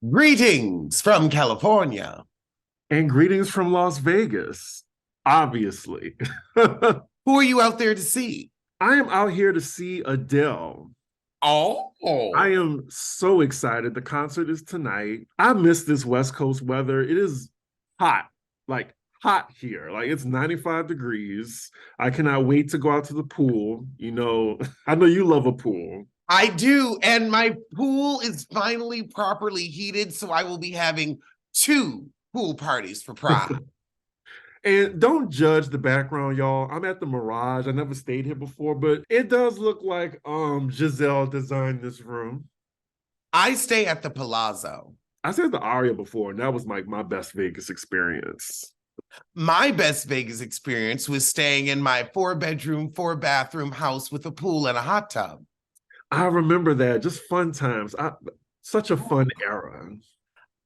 Greetings from California. And greetings from Las Vegas, obviously. I Who are you out there to see? am out here to see Adele. I Oh, am so excited. The concert is tonight. I miss this West Coast weather. It is hot, like hot here. Like it's 95 degrees. I cannot wait to go out to the pool. I know you love a pool. I do. And my pool is finally properly heated, so I will be having two pool parties for Pride. And don't judge the background, y'all. I'm at the Mirage. I never stayed here before, but it does look like Giselle designed this room. I stay at the Palazzo. I said the Aria before, and that was like my best Vegas experience. My best Vegas experience was staying in my four-bedroom, four-bathroom house with a pool and a hot tub. I remember that. Just fun times. Such a fun era.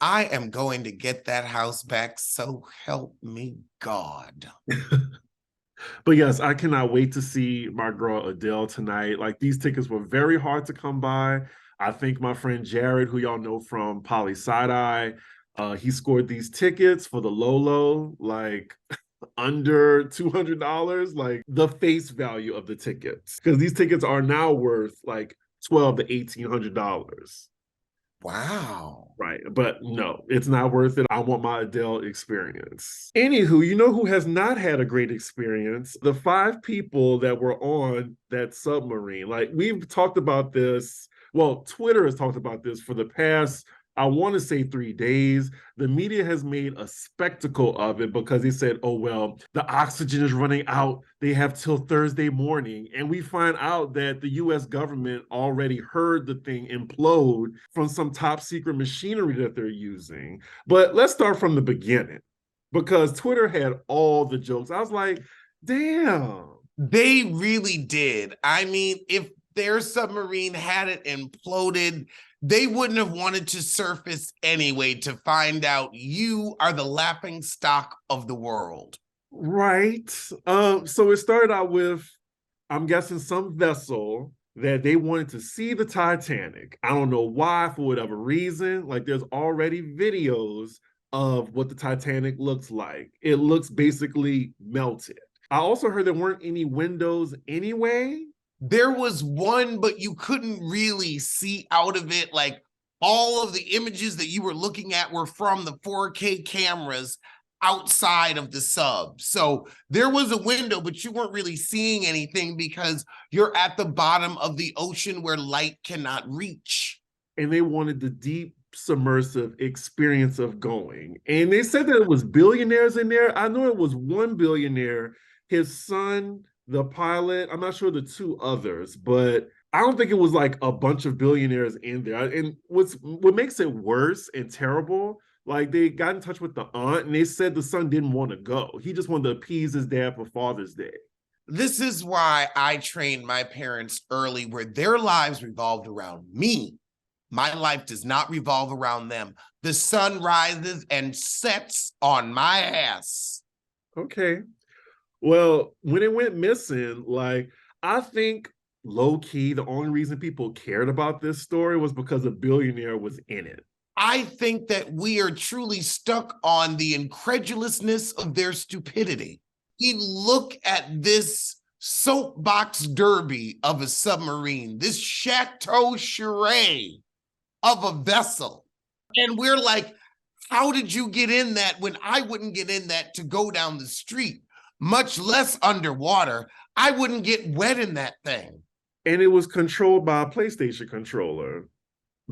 I am going to get that house back, so help me God. But yes, I cannot wait to see my girl Adele tonight. Like these tickets were very hard to come by. I think my friend Jared, who y'all know from Poly Side Eye, he scored these tickets for the Lolo, like under $200, like the face value of the tickets. Because these tickets are now worth like 12 to $1,800. Wow. Right. But no, it's not worth it. I want my Adele experience. Anywho, you know who has not had a great experience? The five people that were on that submarine. Like we've talked about this. Well, Twitter has talked about this for the past, I want to say 3 days. The media has made a spectacle of it because they said, oh, well, the oxygen is running out. They have till Thursday morning. And we find out that the US government already heard the thing implode from some top secret machinery that they're using. But let's start from the beginning because Twitter had all the jokes. I was like, damn. They really did. I mean, if their submarine hadn't imploded, they wouldn't have wanted to surface anyway to find out you are the laughing stock of the world. Right. So it started out with, I'm guessing, some vessel that they wanted to see the Titanic. I don't know why, for whatever reason. Like there's already videos of what the Titanic looks like. It looks basically melted. I also heard there weren't any windows anyway. There was one, but you couldn't really see out of it. Like all of the images that you were looking at were from the 4K cameras outside of the sub. So there was a window, but you weren't really seeing anything because you're at the bottom of the ocean where light cannot reach. And they wanted the deep submersive experience of going. And they said that it was billionaires in there. I know it was one billionaire, his son, the pilot. I'm not sure the two others, but I don't think it was like a bunch of billionaires in there. And what makes it worse and terrible, like they got in touch with the aunt and they said the son didn't want to go. He just wanted to appease his dad for Father's Day. This is why I trained my parents early, where their lives revolved around me. My life does not revolve around them. The sun rises and sets on my ass. Okay. Well, when it went missing, like I think low key, the only reason people cared about this story was because a billionaire was in it. I think that we are truly stuck on the incredulousness of their stupidity. We look at this soapbox derby of a submarine, this chateau charade of a vessel. And we're like, how did you get in that when I wouldn't get in that to go down the street, much less underwater? I wouldn't get wet in that thing. And it was controlled by a PlayStation controller, An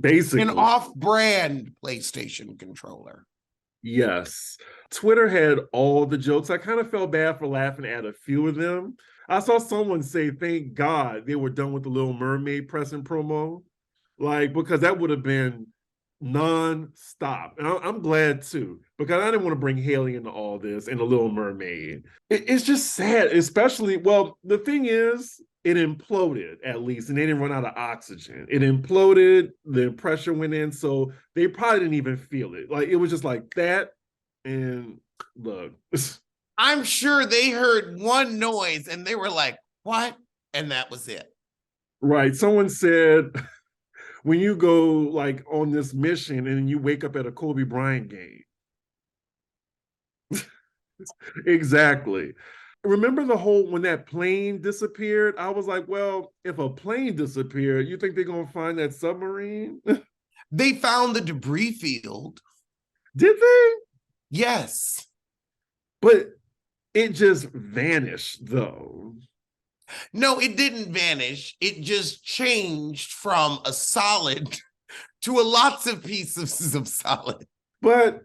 basically. off-brand PlayStation controller. Yes. Twitter had all the jokes. I kind of felt bad for laughing at a few of them. I saw someone say, thank God they were done with the Little Mermaid press and promo. Like, because that would have been non-stop. And I'm glad too, because I didn't want to bring Haley into all this and the Little Mermaid. It's just sad, especially, well, the thing is, it imploded at least, and they didn't run out of oxygen. It imploded, the pressure went in, so they probably didn't even feel it. Like, it was just like that, and look. I'm sure they heard one noise and they were like, what? And that was it. Right, someone said, when you go like on this mission and you wake up at a Kobe Bryant game. Exactly. Remember the whole when that plane disappeared? I was like, well, if a plane disappeared, you think they're gonna find that submarine? They found the debris field. Did they? Yes. But it just vanished though. No, it didn't vanish. It just changed from a solid to a lots of pieces of solid. But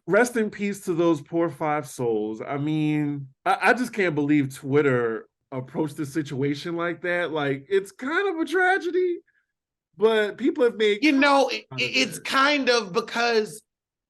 rest in peace to those poor 5 souls. I mean, I just can't believe Twitter approached the situation like that. Like, it's kind of a tragedy, but people have made it's kind of because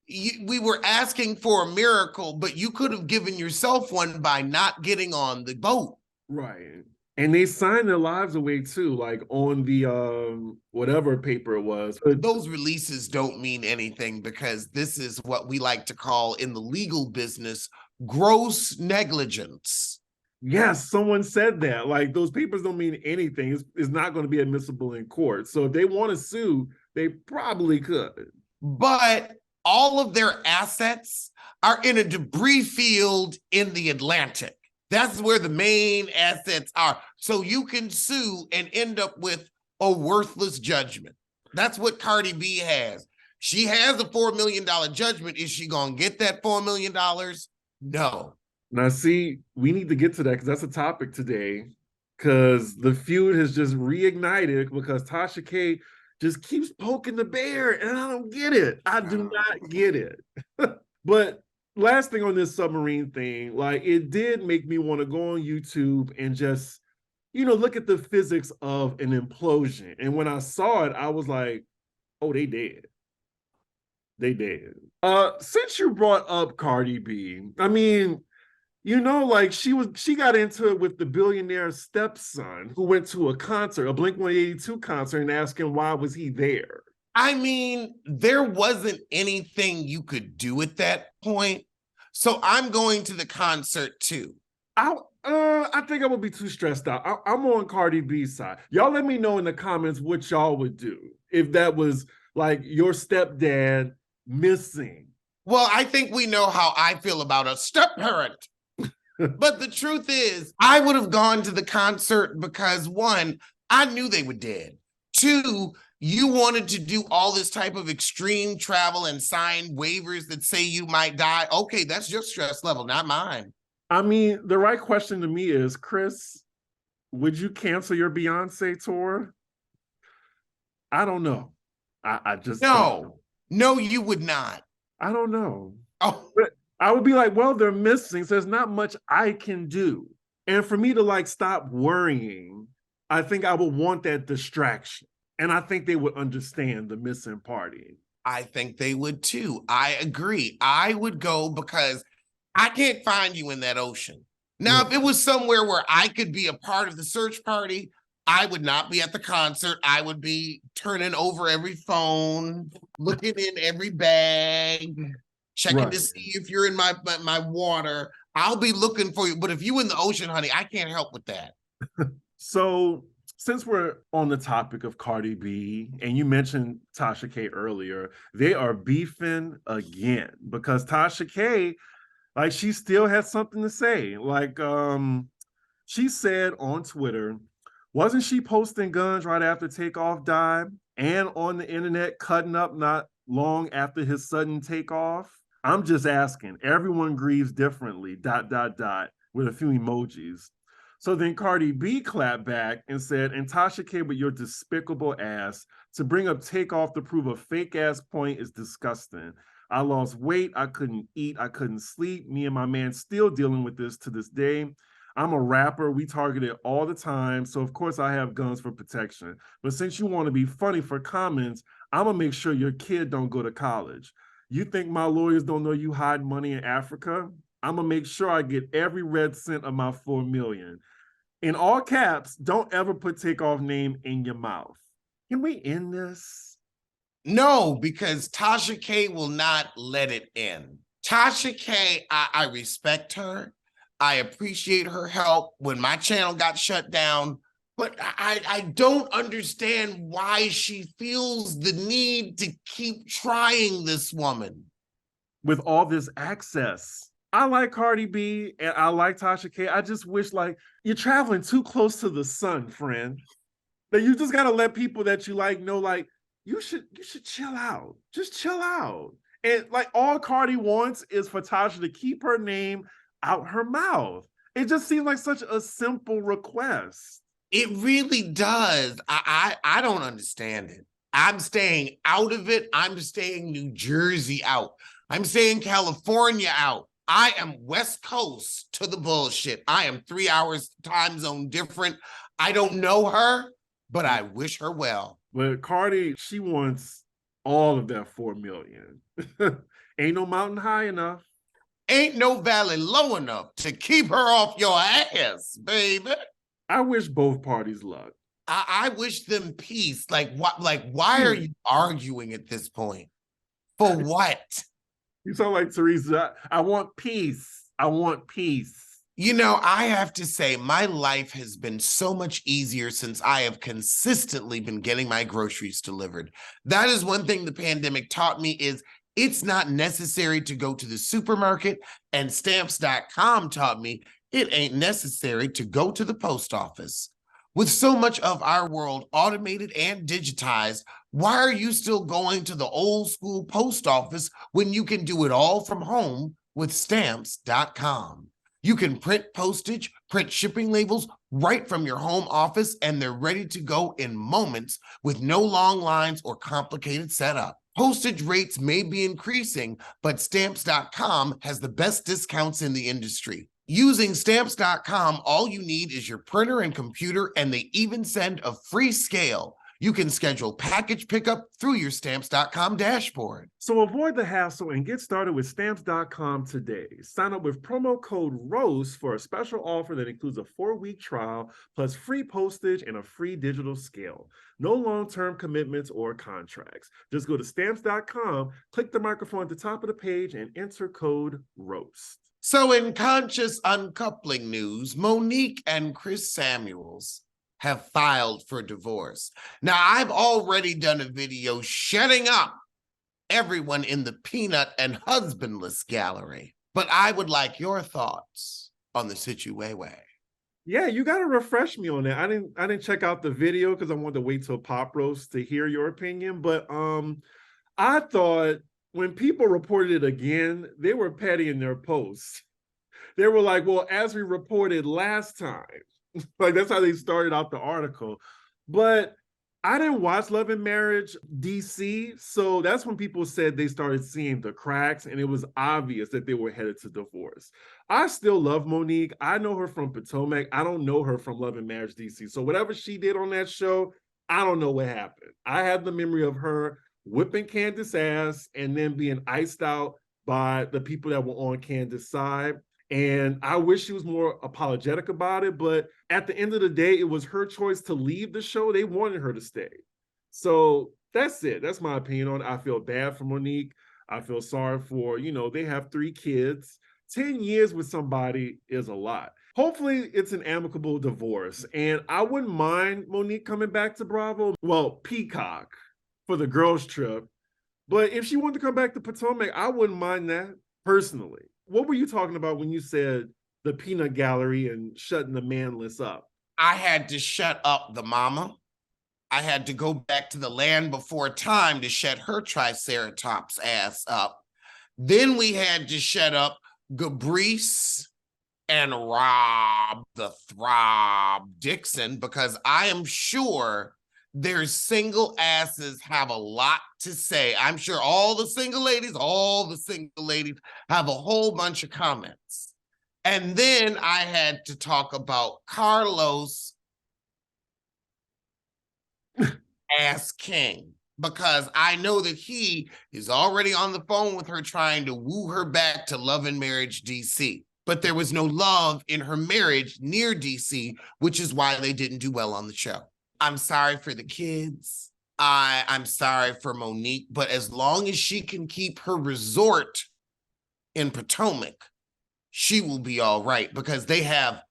we were asking for a miracle, but you could have given yourself one by not getting on the boat. Right. And they signed their lives away too, like on the whatever paper it was. Those releases don't mean anything because this is what we like to call in the legal business gross negligence. Yes, someone said that. Like those papers don't mean anything. It's not going to be admissible in court. So if they want to sue, they probably could. But all of their assets are in a debris field in the Atlantic. That's where the main assets are. So you can sue and end up with a worthless judgment. That's what Cardi B has. She has a $4 million judgment. Is she going to get that $4 million? No. Now, see, we need to get to that because that's a topic today. Because the feud has just reignited because Tasha K just keeps poking the bear, and I don't get it. I do not get it. But last thing on this submarine thing, like it did make me want to go on YouTube and just, look at the physics of an implosion. And when I saw it, I was like, oh, they dead. They dead. Since you brought up Cardi B, I mean, like she got into it with the billionaire stepson who went to a concert, a Blink-182 concert, and asked him why was he there. I mean, there wasn't anything you could do at that point. So I'm going to the concert too. I think I would be too stressed out. I'm on Cardi B's side. Y'all let me know in the comments what y'all would do if that was like your stepdad missing. Well, I think we know how I feel about a step-parent. But the truth is, I would have gone to the concert because one, I knew they were dead. Two, you wanted to do all this type of extreme travel and sign waivers that say you might die. Okay, that's your stress level, not mine. I mean, the right question to me is, Chris, would you cancel your Beyonce tour? I don't know. I just No, you would not. I don't know. Oh, but I would be like, well, they're missing, so there's not much I can do. And for me to like stop worrying, I think I would want that distraction. And I think they would understand the missing party. I think they would too. I agree. I would go because I can't find you in that ocean. Now, if it was somewhere where I could be a part of the search party, I would not be at the concert. I would be turning over every phone, looking in every bag, checking to see if you're in my water. I'll be looking for you. But if you're in the ocean, honey, I can't help with that. So since we're on the topic of Cardi B, and you mentioned Tasha K earlier, they are beefing again because Tasha K, like, she still has something to say. Like, she said on Twitter, wasn't she posting guns right after Takeoff died and on the internet cutting up not long after his sudden takeoff? I'm just asking. Everyone grieves differently, ... with a few emojis. So then Cardi B clapped back and said, and Tasha K with your despicable ass, to bring up Takeoff to prove a fake ass point is disgusting. I lost weight, I couldn't eat, I couldn't sleep. Me and my man still dealing with this to this day. I'm a rapper, we target it all the time, so of course I have guns for protection. But since you want to be funny for comments, I'm gonna make sure your kid don't go to college. You think my lawyers don't know you hide money in Africa? I'm gonna make sure I get every red cent of my $4 million. In all caps, don't ever put Takeoff name in your mouth. Can we end this? No, because Tasha K will not let it in. Tasha K, I respect her. I appreciate her help. When my channel got shut down, But I don't understand why she feels the need to keep trying this woman. With all this access. I like Cardi B and I like Tasha K. I just wish like you're traveling too close to the sun, friend. That you just gotta let people that you like know, like, you should chill out. Just chill out. And like all Cardi wants is for Tasha to keep her name out her mouth. It just seems like such a simple request. It really does. I don't understand it. I'm staying out of it. I'm staying New Jersey out. I'm staying California out. I am West Coast to the bullshit. I am 3 hours time zone different. I don't know her, but I wish her well. But Cardi, she wants all of that 4 million. Ain't no mountain high enough. Ain't no valley low enough to keep her off your ass, baby. I wish both parties luck. I wish them peace. Why are you arguing at this point? For what? You sound like Teresa. I want peace. I want peace. You know, I have to say, my life has been so much easier since I have consistently been getting my groceries delivered. That is one thing the pandemic taught me is it's not necessary to go to the supermarket, and stamps.com taught me it ain't necessary to go to the post office. With so much of our world automated and digitized, why are you still going to the old school post office when you can do it all from home with stamps.com? You can print postage, print shipping labels right from your home office, and they're ready to go in moments with no long lines or complicated setup. Postage rates may be increasing, but stamps.com has the best discounts in the industry. Using stamps.com, all you need is your printer and computer, and they even send a free scale. You can schedule package pickup through your stamps.com dashboard. So avoid the hassle and get started with stamps.com today. Sign up with promo code ROAST for a special offer that includes a 4-week trial plus free postage and a free digital scale. No long-term commitments or contracts. Just go to stamps.com, click the microphone at the top of the page, and enter code ROAST. So in conscious uncoupling news, Monique and Chris Samuels have filed for divorce. Now, I've already done a video shutting up everyone in the peanut and husbandless gallery, but I would like your thoughts on the situation. Yeah, you got to refresh me on that. I didn't check out the video because I wanted to wait till Pop Roast to hear your opinion, but I thought when people reported it again, they were petty in their posts. They were like, well, as we reported last time. Like, that's how they started out the article. But I didn't watch Love and Marriage DC, so that's when people said they started seeing the cracks, and it was obvious that they were headed to divorce. I still love Monique. I know her from Potomac. I don't know her from Love and Marriage DC. So whatever she did on that show, I don't know what happened. I have the memory of her whipping Candace's ass and then being iced out by the people that were on Candace's side. And I wish she was more apologetic about it, but at the end of the day, it was her choice to leave the show. They wanted her to stay. So that's it. That's my opinion on it. I feel bad for Monique. I feel sorry for, they have 3 kids. 10 years with somebody is a lot. Hopefully it's an amicable divorce. And I wouldn't mind Monique coming back to Bravo. Well, Peacock for the girls' trip. But if she wanted to come back to Potomac, I wouldn't mind that personally. What were you talking about when you said the peanut gallery and shutting the man list up? I had to shut up the mama. I had to go back to the land before time to shut her triceratops ass up. Then we had to shut up Gabrice and Rob the Throb Dixon, because I am sure their single asses have a lot to say. I'm sure all the single ladies have a whole bunch of comments. And then I had to talk about Carlos Ass King, because I know that he is already on the phone with her trying to woo her back to Love and Marriage DC. But there was no love in her marriage near DC, which is why they didn't do well on the show. I'm sorry for the kids. I'm sorry for Monique, but as long as she can keep her resort in Potomac, she will be all right, because they have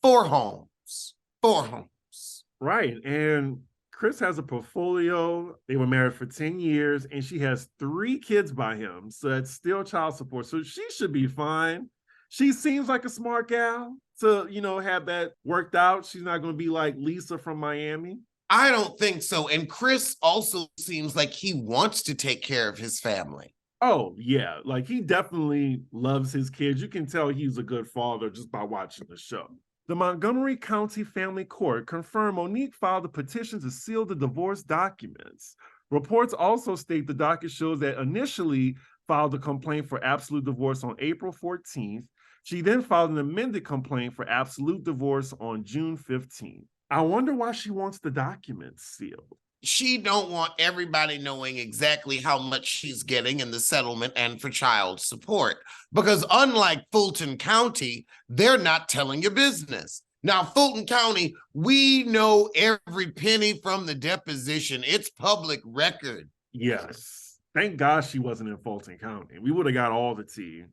4 homes. 4 homes. Right. And Chris has a portfolio. They were married for 10 years and she has 3 kids by him. So that's still child support. So she should be fine. She seems like a smart gal to, have that worked out. She's not going to be like Lisa from Miami. I don't think so. And Chris also seems like he wants to take care of his family. Oh, yeah. Like he definitely loves his kids. You can tell he's a good father just by watching the show. The Montgomery County Family Court confirmed Monique filed a petition to seal the divorce documents. Reports also state the docket shows that initially filed a complaint for absolute divorce on April 14th. She then filed an amended complaint for absolute divorce on June 15th. I wonder why she wants the documents sealed. She don't want everybody knowing exactly how much she's getting in the settlement and for child support. Because unlike Fulton County, they're not telling your business. Now, Fulton County, we know every penny from the deposition. It's public record. Yes. Thank God she wasn't in Fulton County. We would have got all the tea.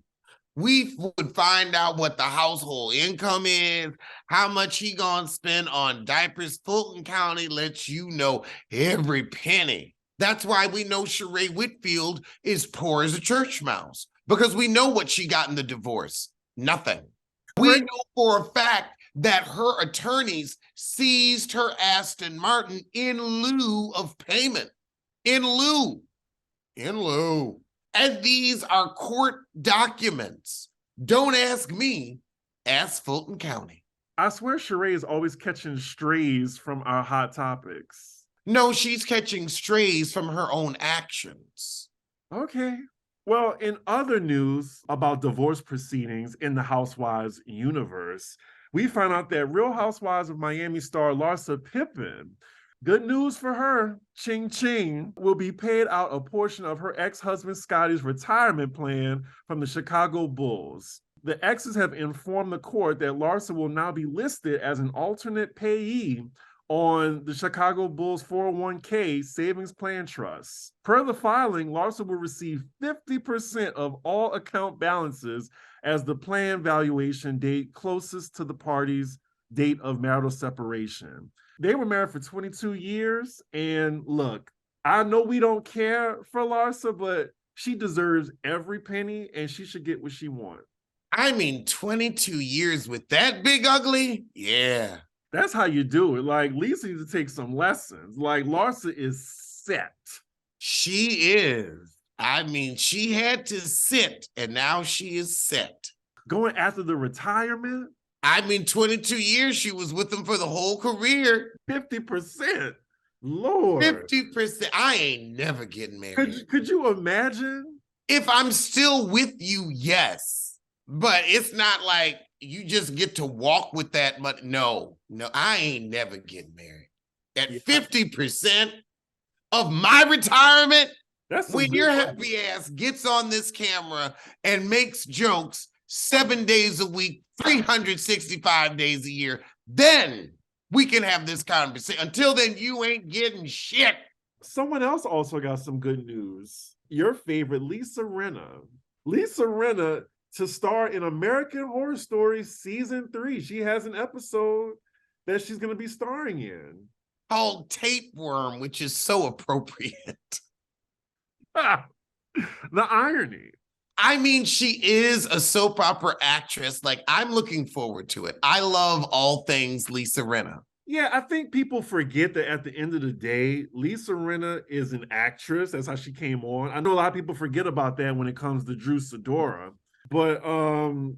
We would find out what the household income is, how much he gonna spend on diapers. Fulton County lets you know every penny. That's why we know Sheree Whitfield is poor as a church mouse, because we know what she got in the divorce. Nothing. We know for a fact that her attorneys seized her Aston Martin in lieu of payment. In lieu. And these are court documents. Don't ask me, ask Fulton County. I swear Sheree is always catching strays from our hot topics. No, she's catching strays from her own actions. Okay. Well, in other news about divorce proceedings in the Housewives universe, we found out that Real Housewives of Miami star Larsa Pippen, good news for her, ching ching, will be paid out a portion of her ex-husband Scotty's retirement plan from the Chicago Bulls. The exes have informed the court that Larsa will now be listed as an alternate payee on the Chicago Bulls 401k savings plan trust. Per the filing, Larsa will receive 50% of all account balances as the plan valuation date closest to the parties' date of marital separation. They were married for 22 years, and look, I know we don't care for Larsa, but she deserves every penny, and she should get what she wants. I mean, 22 years with that big ugly? Yeah. That's how you do it. Like, Lisa needs to take some lessons. Like, Larsa is set. She is. I mean, she had to sit, and now she is set. Going after the retirement? I mean, 22 years, she was with him for the whole career. 50%. Lord. 50%. I ain't never getting married. Could you imagine? If I'm still with you, yes. But it's not like you just get to walk with that much. No, I ain't never getting married. At 50% of my retirement, when your happy ass gets on this camera and makes jokes 7 days a week, 365 days a year, then we can have this conversation. Until then, you ain't getting shit. Someone else also got some good news. Your favorite, Lisa Rinna. Lisa Rinna to star in American Horror Story Season 3. She has an episode that she's going to be starring in. Called Tapeworm, which is so appropriate. The irony. I mean, she is a soap opera actress. Like, I'm looking forward to it. I love all things Lisa Rinna. Yeah, I think people forget that at the end of the day, Lisa Rinna is an actress. That's how she came on. I know a lot of people forget about that when it comes to Drew Sidora. But I'm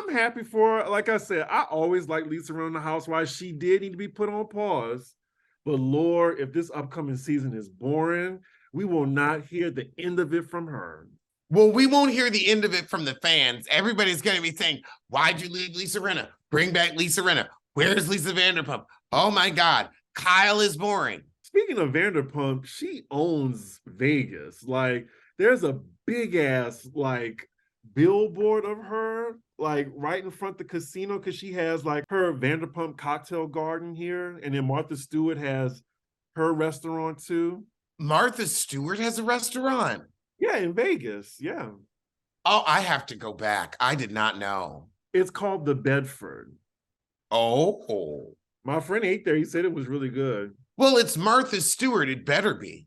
happy for her. Like I said, I always like Lisa Rinna on The Housewives. She did need to be put on pause. But Lord, if this upcoming season is boring, we will not hear the end of it from her. Well, we won't hear the end of it from the fans. Everybody's going to be saying, why'd you leave Lisa Rinna? Bring back Lisa Rinna. Where's Lisa Vanderpump? Oh my God, Kyle is boring. Speaking of Vanderpump, she owns Vegas. Like, there's a big ass, like, billboard of her, like, right in front of the casino, because she has, like, her Vanderpump cocktail garden here. And then Martha Stewart has her restaurant, too. Martha Stewart has a restaurant? Yeah, in Vegas, yeah. Oh, I have to go back. I did not know. It's called the Bedford. Oh. My friend ate there. He said it was really good. Well, it's Martha Stewart. It better be.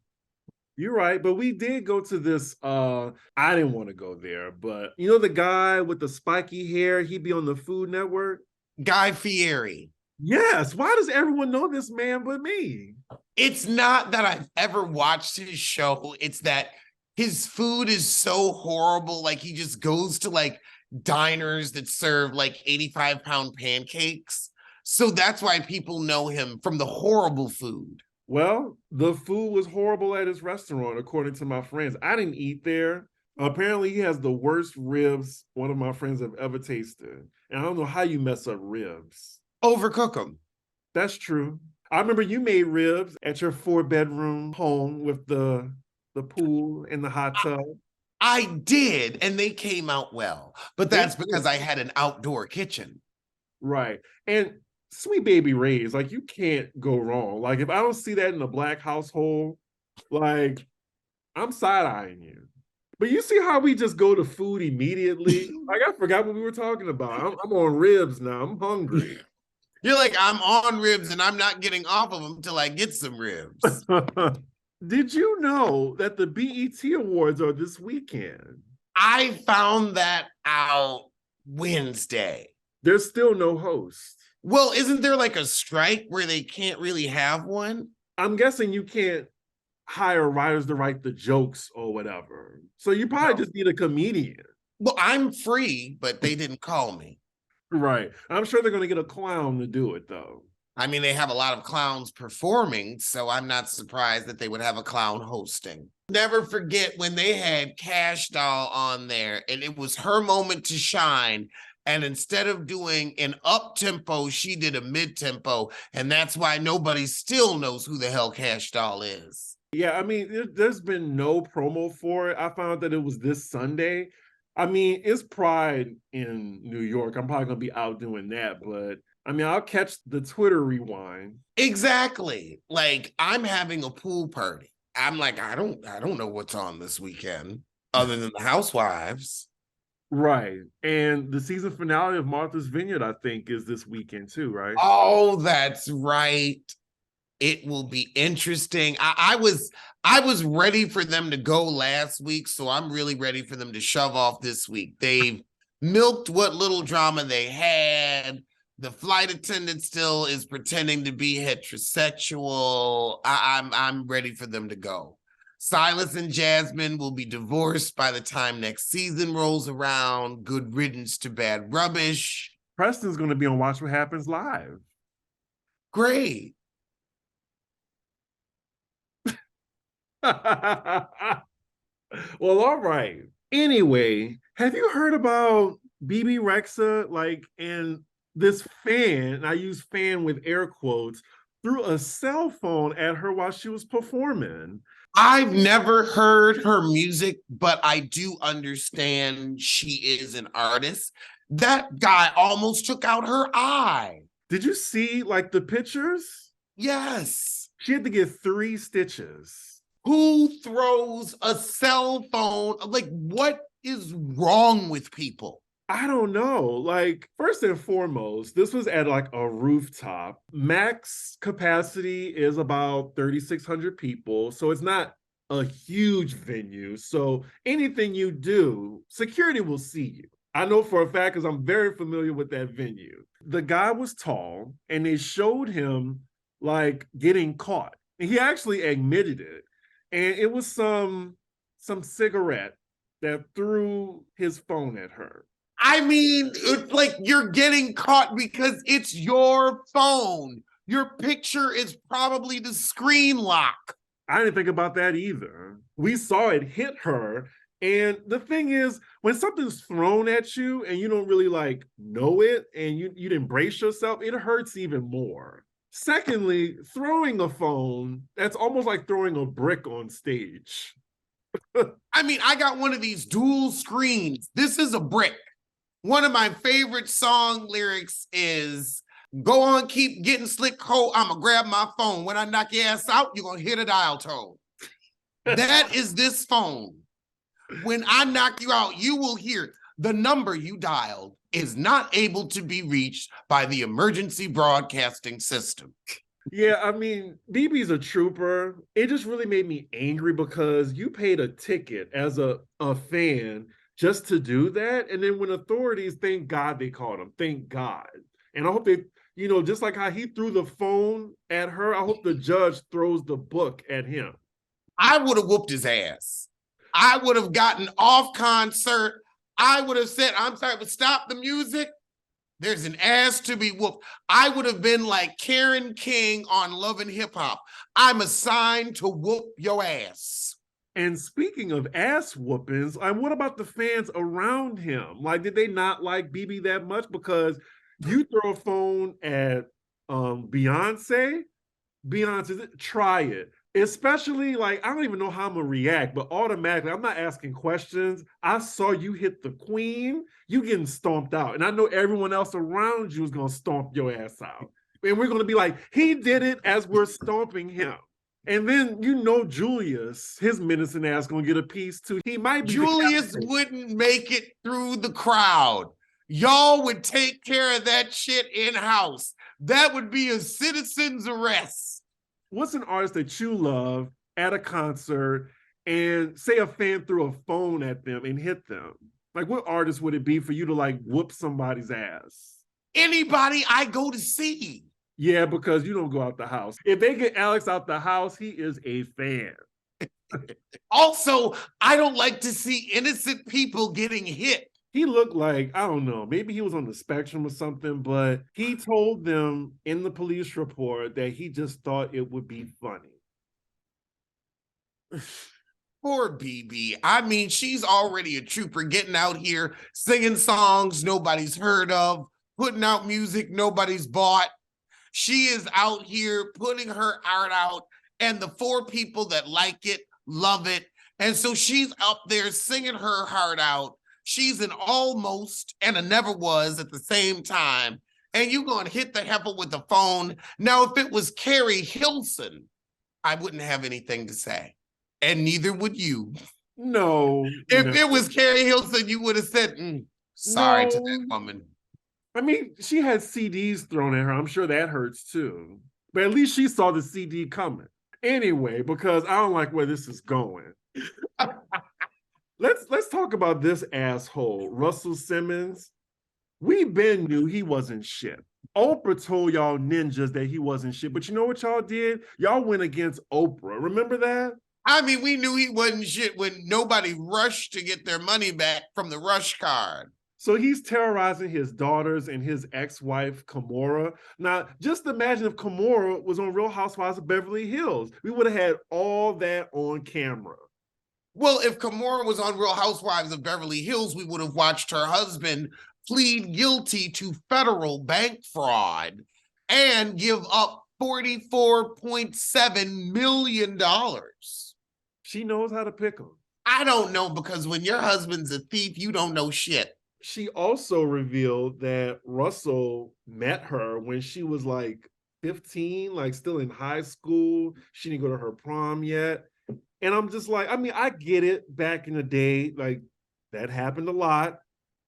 You're right, but we did go to this. I didn't want to go there, but you know the guy with the spiky hair, he'd be on the Food Network. Guy Fieri. Yes. Why does everyone know this man but me? It's not that I've ever watched his show. It's that his food is so horrible. Like he just goes to like diners that serve like 85-pound pancakes. So that's why people know him from the horrible food. Well, the food was horrible at his restaurant, according to my friends. I didn't eat there. Apparently, he has the worst ribs one of my friends have ever tasted. And I don't know how you mess up ribs. Overcook them. That's true. I remember you made ribs at your 4-bedroom home with the pool and the hot tub. I did, and they came out well. But that's because I had an outdoor kitchen. Right. And Sweet Baby Ray's, like, you can't go wrong. Like, if I don't see that in a Black household, like, I'm side-eyeing you. But you see how we just go to food immediately? Like, I forgot what we were talking about. I'm on ribs now. I'm hungry. You're like, I'm on ribs and I'm not getting off of them until I get some ribs. Did you know that the BET Awards are this weekend? I found that out Wednesday. There's still no host. Well, isn't there like a strike where they can't really have one? I'm guessing you can't hire writers to write the jokes or whatever. So you probably just need a comedian. Well, I'm free, but they didn't call me. Right. I'm sure they're going to get a clown to do it, though. I mean, they have a lot of clowns performing, so I'm not surprised that they would have a clown hosting. Never forget when they had Cash Doll on there, and it was her moment to shine. And instead of doing an up-tempo, she did a mid-tempo, and that's why nobody still knows who the hell Cash Doll is. Yeah, I mean, there's been no promo for it. I found that it was this Sunday. I mean, it's Pride in New York. I'm probably going to be out doing that, but I mean, I'll catch the Twitter rewind. Exactly. Like, I'm having a pool party. I'm like, I don't know what's on this weekend other than the Housewives. Right. And the season finale of Martha's Vineyard, I think, is this weekend too, right? Oh, that's right. It will be interesting. I was ready for them to go last week, so I'm really ready for them to shove off this week. They've milked what little drama they had. The flight attendant still is pretending to be heterosexual. I'm ready for them to go. Silas and Jasmine will be divorced by the time next season rolls around. Good riddance to bad rubbish. Preston's going to be on Watch What Happens Live. Great. Well, all right. Anyway, have you heard about Bebe Rexha? Like, and this fan, and I use fan with air quotes, threw a cell phone at her while she was performing. I've never heard her music, but I do understand she is an artist. That guy almost took out her eye. Did you see like the pictures? Yes. She had to get 3 stitches. Who throws a cell phone? Like, what is wrong with people? I don't know. Like, first and foremost, this was at like a rooftop. Max capacity is about 3,600 people. So it's not a huge venue. So anything you do, security will see you. I know for a fact because I'm very familiar with that venue. The guy was tall and they showed him like getting caught. And he actually admitted it. And it was some cigarette that threw his phone at her. I mean, it's like you're getting caught because it's your phone. Your picture is probably the screen lock. I didn't think about that either. We saw it hit her. And the thing is, when something's thrown at you and you don't really like know it and you embrace yourself, it hurts even more. Secondly, throwing a phone, that's almost like throwing a brick on stage. I mean, I got one of these dual screens. This is a brick. One of my favorite song lyrics is, go on, keep getting slick, ho, I'ma grab my phone. When I knock your ass out, you're gonna hit a dial tone. That is this phone. When I knock you out, you will hear the number you dialed is not able to be reached by the emergency broadcasting system. Yeah, I mean, Bebe's a trooper. It just really made me angry because you paid a ticket as a fan just to do that. And then when authorities, thank God they caught him. Thank God. And I hope they, just like how he threw the phone at her, I hope the judge throws the book at him. I would have whooped his ass. I would have gotten off concert. I would have said, I'm sorry, but stop the music. There's an ass to be whooped. I would have been like Karen King on Love and Hip Hop. I'm assigned to whoop your ass. And speaking of ass whoopings, what about the fans around him? Like, did they not like Bebe that much? Because you throw a phone at Beyonce, try it. Especially, like, I don't even know how I'm gonna react, but automatically, I'm not asking questions. I saw you hit the queen, you getting stomped out. And I know everyone else around you is gonna stomp your ass out. And we're gonna be like, he did it as we're stomping him. And then Julius, his menacing ass gonna get a piece too. He might be Julius wouldn't make it through the crowd. Y'all would take care of that shit in-house. That would be a citizen's arrest. What's an artist that you love at a concert and say a fan threw a phone at them and hit them? Like, what artist would it be for you to like whoop somebody's ass? Anybody I go to see. Yeah, because you don't go out the house. If they get Alex out the house, he is a fan. Also, I don't like to see innocent people getting hit. He looked like, I don't know, maybe he was on the spectrum or something, but he told them in the police report that he just thought it would be funny. Poor Bebe. I mean, she's already a trooper getting out here singing songs nobody's heard of, putting out music nobody's bought. She is out here putting her art out, and the 4 people that like it love it. And so she's up there singing her heart out. She's an almost and a never was at the same time. And you're going to hit the heifer with the phone. Now, if it was Carrie Hilson, I wouldn't have anything to say. And neither would you. No. If it was Carrie Hilson, you would have said, sorry to that woman. I mean, she had CDs thrown at her. I'm sure that hurts too. But at least she saw the CD coming. Anyway, because I don't like where this is going. Let's talk about this asshole, Russell Simmons. We been knew he wasn't shit. Oprah told y'all ninjas that he wasn't shit, but you know what y'all did? Y'all went against Oprah. Remember that? I mean, we knew he wasn't shit when nobody rushed to get their money back from the rush card. So he's terrorizing his daughters and his ex-wife, Kimora. Now, just imagine if Kimora was on Real Housewives of Beverly Hills. We would have had all that on camera. Well, if Kimora was on Real Housewives of Beverly Hills, we would have watched her husband plead guilty to federal bank fraud and give up $44.7 million. She knows how to pick them. I don't know, because when your husband's a thief, you don't know shit. She also revealed that Russell met her when she was like 15, like still in high school. She didn't go to her prom yet. And I'm just like, I mean, I get it back in the day, like that happened a lot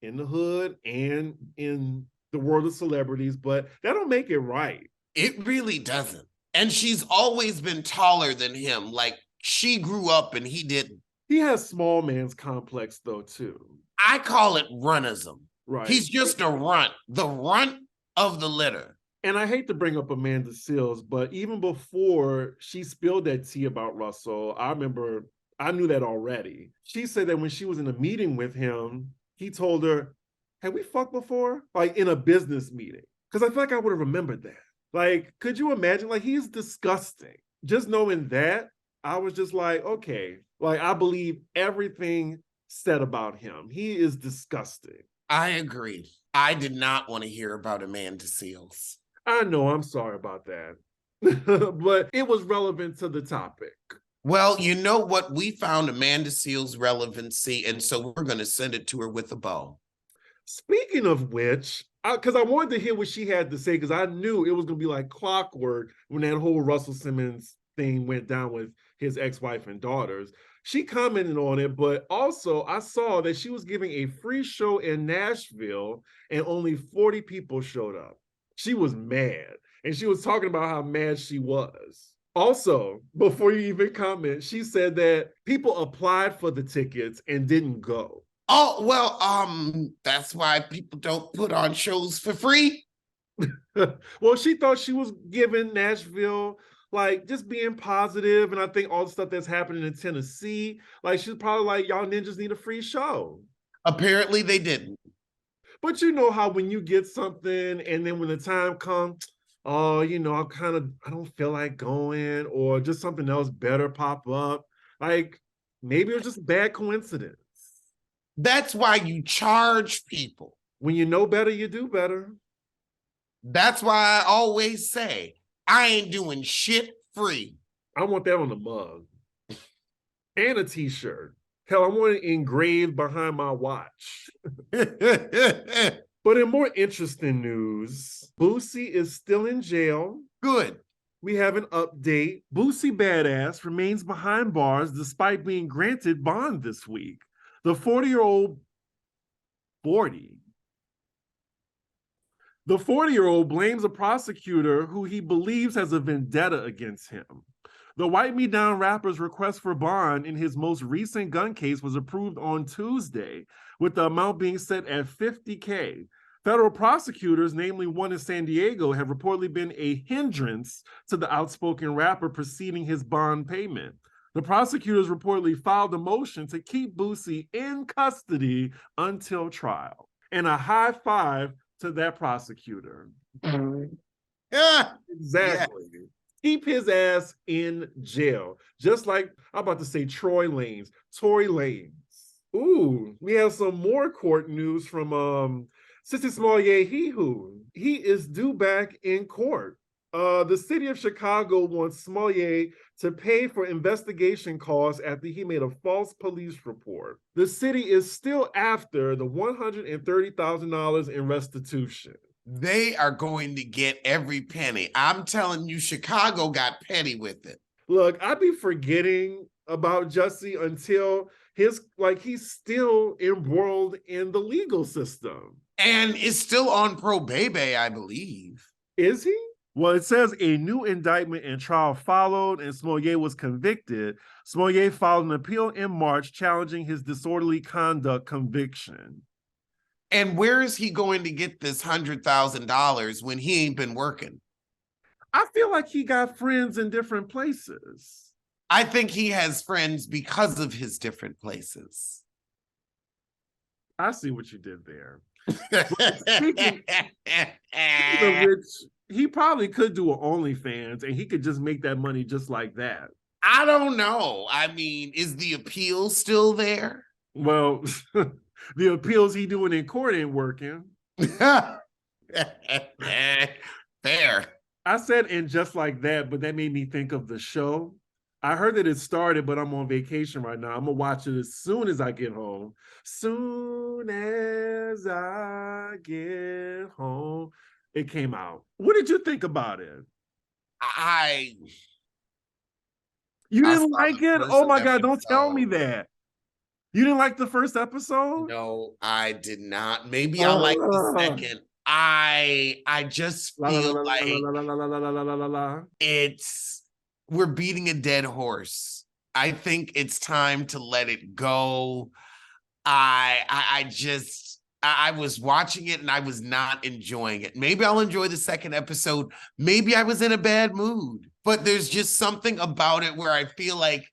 in the hood and in the world of celebrities, but that don't make it right. It really doesn't. And she's always been taller than him. Like, she grew up and he didn't. He has small man's complex though, too. I call it runnism. Right. He's just a runt, the runt of the litter. And I hate to bring up Amanda Seales, but even before she spilled that tea about Russell, I remember I knew that already. She said that when she was in a meeting with him, he told her, have we fucked before? Like in a business meeting. Because I feel like I would have remembered that. Like, could you imagine? Like, he's disgusting. Just knowing that, I was just like, okay. Like, I believe everything said about him. He is disgusting. I agree. I did not want to hear about Amanda Seales. I know, I'm sorry about that. But it was relevant to the topic. Well, you know what? We found Amanda Seales' relevancy, and so we're going to send it to her with a bow. Speaking of which, because I wanted to hear what she had to say, because I knew it was going to be like clockwork when that whole Russell Simmons thing went down with his ex-wife and daughters. She commented on it, but also I saw that she was giving a free show in Nashville and only 40 people showed up. She was mad, and she was talking about how mad she was. Also, before you even comment, she said that people applied for the tickets and didn't go. Oh, well, that's why people don't put on shows for free. Well, she thought she was giving Nashville like just being positive, and I think all the stuff that's happening in Tennessee, like she's probably like, y'all ninjas need a free show. Apparently they didn't. But you know how when you get something and then when the time comes, oh, I don't feel like going, or just something else better pop up. Like maybe it was just a bad coincidence. That's why you charge people. When you know better, you do better. That's why I always say, I ain't doing shit free. I want that on the mug and a t-shirt. Hell, I want it engraved behind my watch. But in more interesting news, Boosie is still in jail. Good. We have an update. Boosie Badass remains behind bars despite being granted bond this week. The 40-year-old blames a prosecutor who he believes has a vendetta against him. The Wipe Me Down rapper's request for bond in his most recent gun case was approved on Tuesday, with the amount being set at $50K. Federal prosecutors, namely one in San Diego, have reportedly been a hindrance to the outspoken rapper preceding his bond payment. The prosecutors reportedly filed a motion to keep Boosie in custody until trial. And a high five to that prosecutor. Yeah. Exactly. Yeah. Keep his ass in jail. Just like I'm about to say Tory Lanez. Ooh, we have some more court news from Sissy Smollett. He is due back in court. The city of Chicago wants Smollett to pay for investigation costs after he made a false police report. The city is still after the $130,000 in restitution. They are going to get every penny. I'm telling you, Chicago got petty with it. Look, I'd be forgetting about Jussie until he's still embroiled in the legal system. And is still on pro Bebe, I believe. Is he? Well, it says a new indictment and trial followed, and Smollett was convicted. Smollett filed an appeal in March challenging his disorderly conduct conviction. And where is he going to get this $100,000 when he ain't been working? I feel like he got friends in different places. I think he has friends because of his different places. I see what you did there. Speaking of which, he probably could do an OnlyFans and he could just make that money just like that. I don't know. I mean, is the appeal still there? Well, the appeals he doing in court ain't working. Fair. I said and just like that, but that made me think of the show. I heard that it started, but I'm on vacation right now. I'm going to watch it as soon as I get home. Soon as I get home. It came out. What did you think about it? You didn't like it? Oh my God, don't tell me that. You didn't like the first episode? No, I did not. Maybe I'll like the second. I just feel like we're beating a dead horse. I think it's time to let it go. I was watching it and I was not enjoying it. Maybe I'll enjoy the second episode. Maybe I was in a bad mood, but there's just something about it where I feel like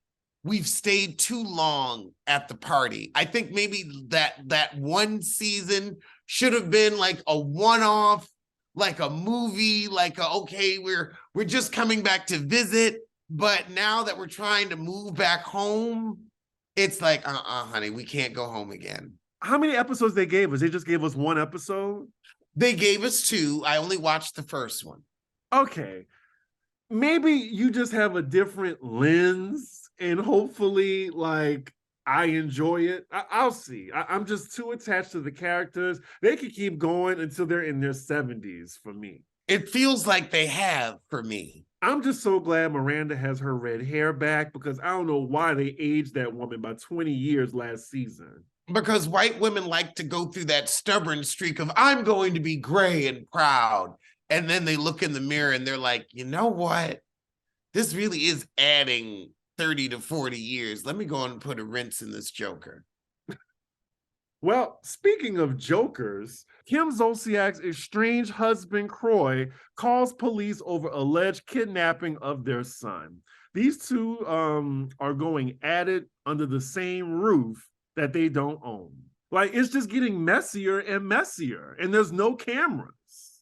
we've stayed too long at the party. I think maybe that one season should have been like a one-off, like a movie, okay, we're just coming back to visit. But now that we're trying to move back home, it's like, honey, we can't go home again. How many episodes they gave us? They just gave us one episode? They gave us two. I only watched the first one. Okay. Maybe you just have a different lens and hopefully I enjoy it. I'll see. I'm just too attached to the characters. They could keep going until they're in their 70s for me. It feels like they have for me. I'm just so glad Miranda has her red hair back because I don't know why they aged that woman by 20 years last season. Because white women like to go through that stubborn streak of, I'm going to be gray and proud. And then they look in the mirror and they're like, you know what? This really is adding 30 to 40 years. Let me go and put a rinse in this Joker. Well, speaking of jokers, Kim Zolciak's estranged husband, Croy, calls police over alleged kidnapping of their son. These two are going at it under the same roof that they don't own. Like, it's just getting messier and messier, and there's no cameras.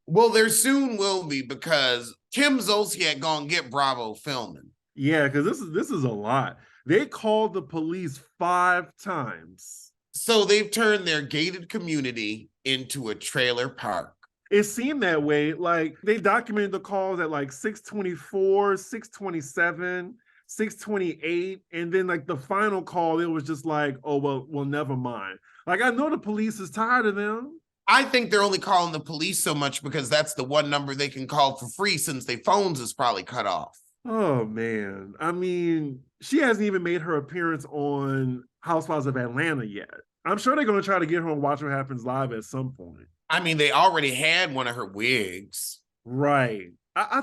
Well, there soon will be because Kim Zolciak gonna get Bravo filming. Yeah, because this is a lot. They called the police 5 times. So they've turned their gated community into a trailer park. It seemed that way. Like, they documented the calls at like 6:24, 6:27, 6:28, and then like the final call, it was just like, oh well, never mind. Like, I know the police is tired of them. I think they're only calling the police so much because that's the one number they can call for free since their phones is probably cut off. Oh man, I mean, she hasn't even made her appearance on Housewives of Atlanta yet. I'm sure they're going to try to get her on Watch What Happens Live at some point. I mean, they already had one of her wigs. Right. I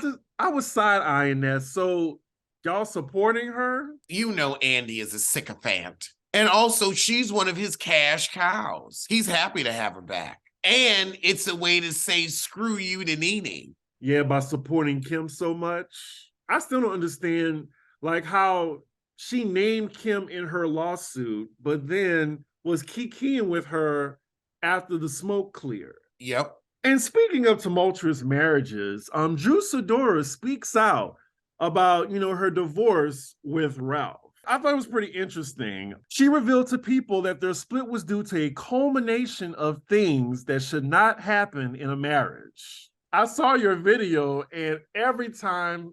was side-eyeing that. So y'all supporting her? You know Andy is a sycophant. And also, she's one of his cash cows. He's happy to have her back. And it's a way to say, screw you to Nene. Yeah, by supporting Kim so much. I still don't understand, like, how she named Kim in her lawsuit, but then was kikiing with her after the smoke cleared. Yep. And speaking of tumultuous marriages, Drew Sidora speaks out about, her divorce with Ralph. I thought it was pretty interesting. She revealed to people that their split was due to a culmination of things that should not happen in a marriage. I saw your video, and every time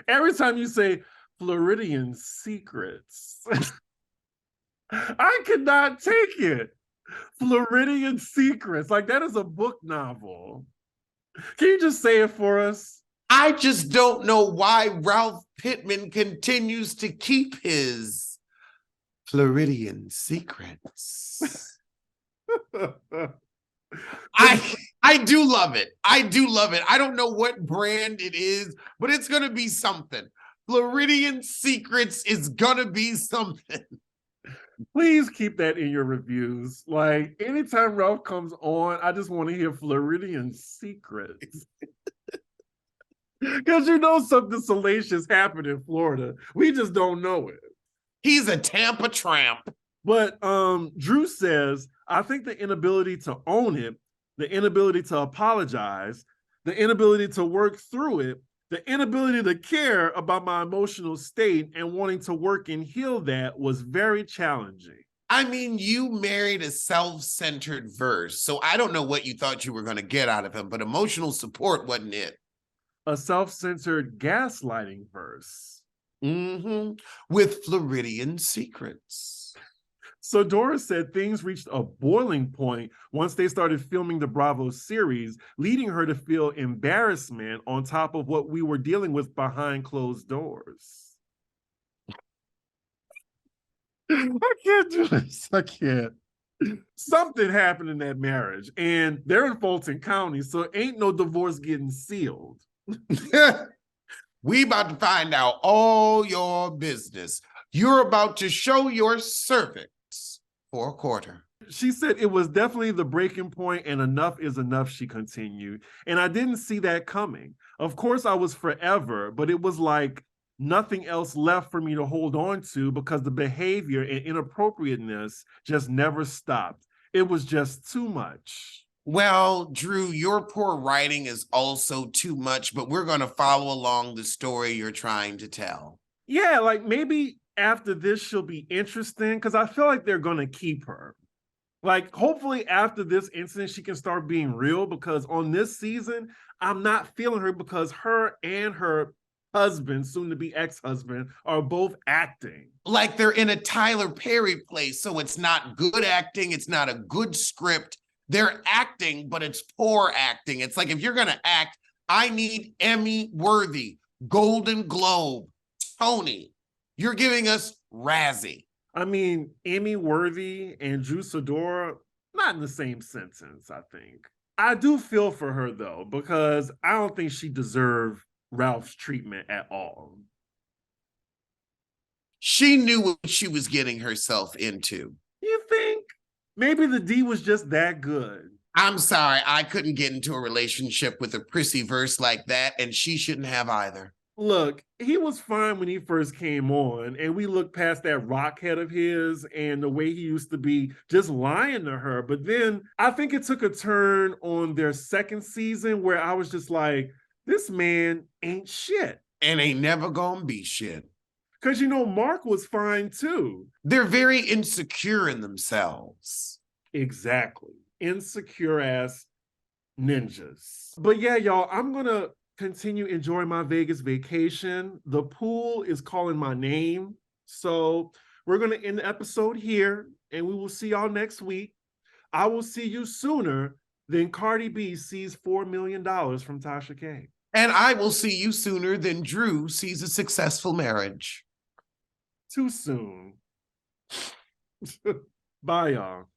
you say Floridian secrets, I could not take it. Floridian Secrets. Like, that is a book novel. Can you just say it for us? I just don't know why Ralph Pittman continues to keep his Floridian secrets. I do love it. I do love it. I don't know what brand it is, but it's going to be something. Floridian Secrets is going to be something. Please keep that in your reviews. Like, anytime Ralph comes on, I just want to hear Floridian Secrets. Because something salacious happened in Florida. We just don't know it. He's a Tampa tramp. But Drew says, I think the inability to own it, the inability to apologize, the inability to work through it, the inability to care about my emotional state and wanting to work and heal that was very challenging. I mean, you married a self-centered verse, so I don't know what you thought you were going to get out of him, but emotional support wasn't it. A self-centered gaslighting verse. Mm-hmm. With Floridian Secrets. So Doris said things reached a boiling point once they started filming the Bravo series, leading her to feel embarrassment on top of what we were dealing with behind closed doors. I can't do this. I can't. Something happened in that marriage, and they're in Fulton County, so ain't no divorce getting sealed. We about to find out all your business. You're about to show your cervix for a quarter. She said it was definitely the breaking point, and enough is enough, she continued. And I didn't see that coming. Of course, I was forever, but it was like nothing else left for me to hold on to because the behavior and inappropriateness just never stopped. It was just too much. Well, Drew, your poor writing is also too much, but we're going to follow along the story you're trying to tell. Yeah, like maybe after this, she'll be interesting because I feel like they're going to keep her. Like, hopefully after this incident, she can start being real because on this season, I'm not feeling her because her and her husband, soon to be ex-husband, are both acting. Like they're in a Tyler Perry play, so it's not good acting. It's not a good script. They're acting, but it's poor acting. It's like if you're going to act, I need Emmy worthy, Golden Globe, Tony. You're giving us Razzie. I mean, Emmy worthy and Drew Sidora, not in the same sentence, I think. I do feel for her though, because I don't think she deserved Ralph's treatment at all. She knew what she was getting herself into. You think? Maybe the D was just that good. I'm sorry, I couldn't get into a relationship with a prissy verse like that, and she shouldn't have either. Look, he was fine when he first came on, and we looked past that rock head of his and the way he used to be just lying to her. But then I think it took a turn on their second season where I was just like, this man ain't shit. And ain't never gonna be shit. Because, Mark was fine too. They're very insecure in themselves. Exactly. Insecure ass ninjas. But yeah, y'all, I'm going to continue enjoying my Vegas vacation. The pool is calling my name. So we're going to end the episode here, and we will see y'all next week. I will see you sooner than Cardi B sees $4 million from Tasha K. And I will see you sooner than Drew sees a successful marriage. Too soon. Bye, y'all.